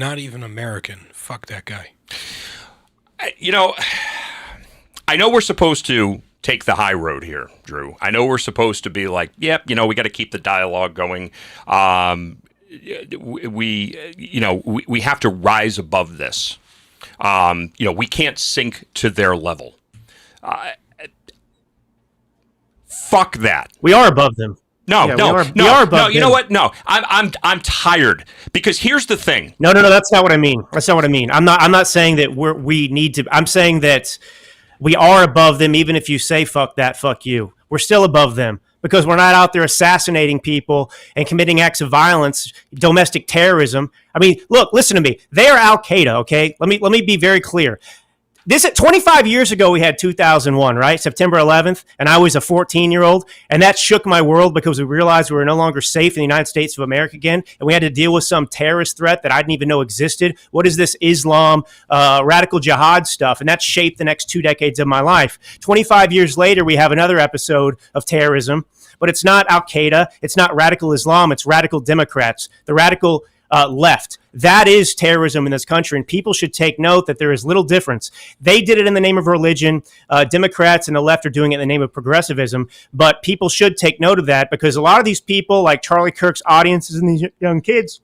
not even American. Fuck that guy. You know, I know we're supposed to take the high road here, Drew. I know we're supposed to be like, yep, we got to keep the dialogue going. We have to rise above this. We can't sink to their level. Fuck that. We are above them. No. We are above them. You know what? No, I'm tired because here's the thing. No. That's not what I mean. I'm not saying that we need to. I'm saying that we are above them. Even if you say fuck that, fuck you, we're still above them because we're not out there assassinating people and committing acts of violence, domestic terrorism. I mean, look, listen to me. They are Al Qaeda. Okay, let me be very clear. This 25 years ago, we had 2001, right? September 11th, and I was a 14-year-old, and that shook my world because we realized we were no longer safe in the United States of America again, and we had to deal with some terrorist threat that I didn't even know existed. What is this Islam, radical jihad stuff? And that shaped the next 2 decades of my life. 25 years later, we have another episode of terrorism, but it's not Al Qaeda, it's not radical Islam, it's radical Democrats, the radical left. That is terrorism in this country, and people should take note that there is little difference. They did it in the name of religion. Democrats and the left are doing it in the name of progressivism, but people should take note of that because a lot of these people, like Charlie Kirk's audiences and these young kids,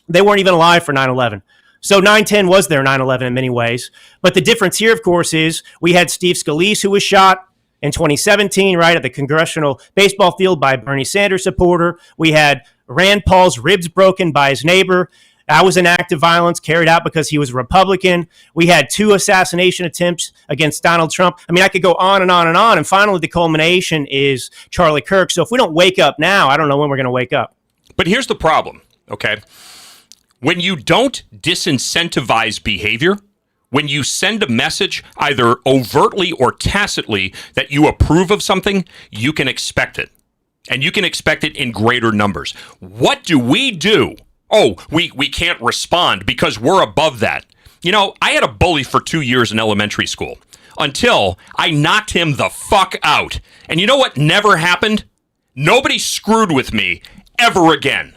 they weren't even alive for 9/11. So 9/10 was their 9/11 in many ways. But the difference here, of course, is we had Steve Scalise, who was shot in 2017, right, at the congressional baseball field by a Bernie Sanders supporter. We had Rand Paul's ribs broken by his neighbor. That was an act of violence carried out because he was a Republican. We had 2 assassination attempts against Donald Trump. I mean, I could go on and on and on. And finally, the culmination is Charlie Kirk. So if we don't wake up now, I don't know when we're going to wake up. But here's the problem, okay? When you don't disincentivize behavior, when you send a message either overtly or tacitly that you approve of something, you can expect it. And you can expect it in greater numbers. What do we do? Oh, we can't respond because we're above that. I had a bully for 2 years in elementary school until I knocked him the fuck out. And you know what never happened? Nobody screwed with me ever again.